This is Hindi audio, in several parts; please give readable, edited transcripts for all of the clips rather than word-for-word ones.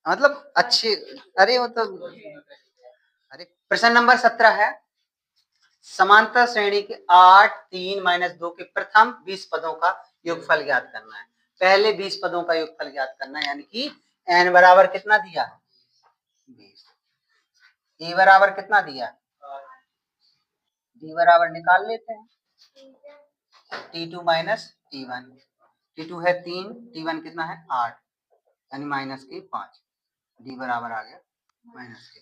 मतलब अच्छे, अरे वो तो, अरे प्रश्न नंबर 17 है, समांतर श्रेणी के 8, 3, -2 के प्रथम 20 पदों का योगफल ज्ञात करना है। पहले 20 पदों का योगफल ज्ञात करना है, यानी कि n बराबर कितना दिया है 20, e बराबर कितना दिया है, d बराबर निकाल लेते हैं, t2 माइनस t1, t2 है 3, t1 कितना है 8, यानी -5, d बराबर आ गया -5।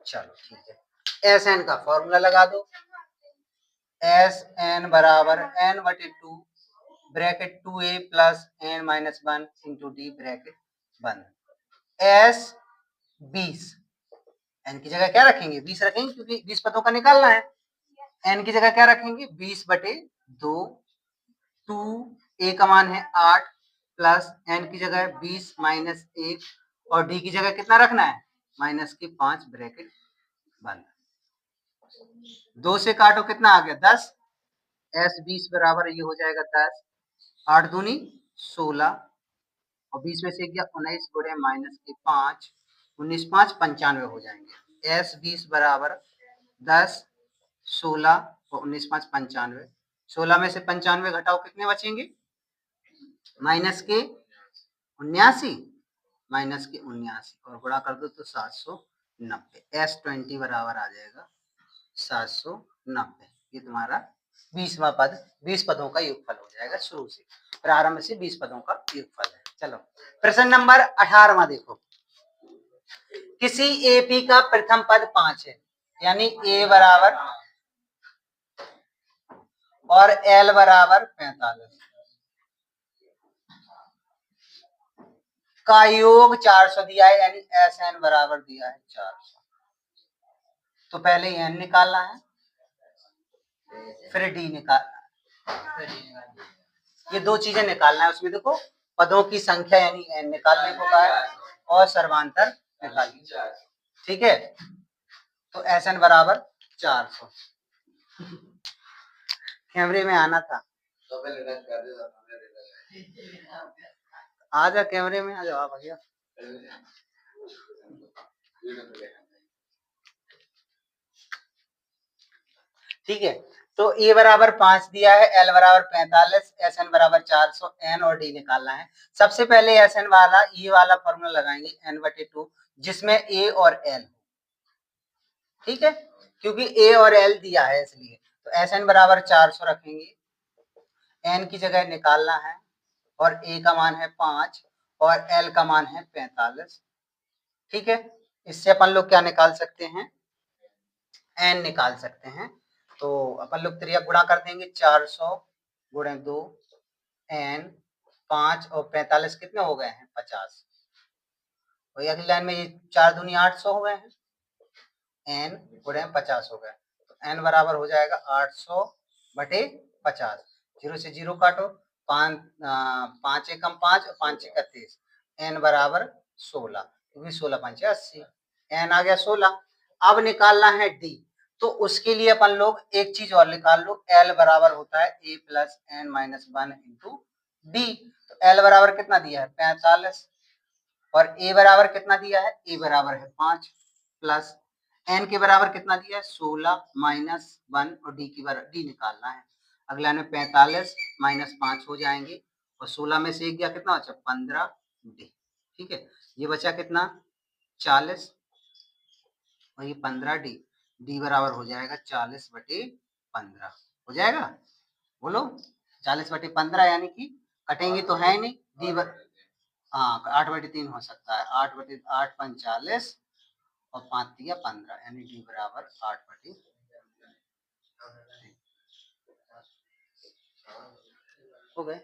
चलो ठीक है, Sn का फॉर्मूला लगा दो, Sn बराबर n/2 bracket 2a plus n-1 into d bracket बंद। S 20, n की जगह क्या रखेंगे 20 रखेंगे, क्योंकि 20 पदों का निकालना है। n की जगह क्या रखेंगे 20/2, 2a का मान है 8 प्लस n की जगह 20 माइनस 1 और d की जगह कितना रखना है -5 ब्रैकेट बंद। 2 से काटो कितना आ गया 10, S 20 बराबर ये हो जाएगा 10, 8 दूनी 16 और 20 में से गया 19 गुणे -5, 19 5 95 हो जाएंगे। S 20 बराबर 10, 16 और 19 5 95, 16 में से 95 घटाओ कितने बचेंगे -79, और गुणा कर दो तो 790। S 20 बराबर आ जाएगा 790। ये तुम्हारा 20वां पद 20 पदों का योगफल हो जाएगा, शुरू से प्रारंभ से 20 पदों का योगफल है। चलो प्रश्न नंबर 18वां देखो, किसी एपी का प्रथम पद 5 है, यानी ए बराबर और एल बराबर 45 का योग 400 दिया है, यानी एस एन बराबर दिया है 400। तो पहले एन निकालना है, फिर डी निकालना है, ये दो चीजें निकालना है। उसमें देखो पदों की संख्या यानी एन निकालने को कहा है और सर्वांतर निकालना, ठीक है। तो एस एन बराबर 400, कैमरे में आना था, आ जा कैमरे में आ जाओ भैया। ठीक है, तो ए बराबर 5 दिया है, एल बराबर 45, एस एन बराबर 400, एन और डी निकालना है। सबसे पहले एस एन वाला ये वाला फॉर्मूला लगाएंगे n/2, जिसमें ए और एल, ठीक है, क्योंकि ए और एल दिया है इसलिए। तो एस एन बराबर 400 रखेंगे, एन की जगह निकालना है और ए का मान है 5 और एल का मान है 45, ठीक है। इससे अपन लोग क्या निकाल सकते हैं, एन निकाल सकते हैं। तो अपन लोग त्रिया गुणा कर देंगे, 400 गुणे 2 एन 5 और 45 कितने हो गए हैं 50, और अगली लाइन में ये 4 दूनी 800 हो गए हैं, एन गुणे 50 हो गए। तो एन बराबर हो जाएगा 800/50, 0 से 0 काटो, 5 एकम 5 और 5 एकम 30, एन बराबर 16, क्योंकि 16 5 80, एन आ गया 16। अब निकालना है डी, तो उसके लिए अपन लोग एक चीज और निकाल लो, एल बराबर होता है A plus N minus 1 into D. तो एल बराबर कितना दिया है 45 और ए बराबर कितना दिया है, ए बराबर है 5 प्लस एन के बराबर कितना दिया है 16 -1 और डी की बराबर डी निकालना है। अगला में 45 -5 हो जाएंगे और 16 में से एक गया कितना बचा 15 डी, ठीक है। ये बचा कितना 40 और ये 15 डी, डी बराबर हो जाएगा 40/15 हो जाएगा। बोलो 40/15, यानी कि कटेंगे तो है नहीं, डी हाँ 8/3 हो सकता है, 8/8 45 और 5 दिया 15, यानी डी बराबर 8/3 हो गए।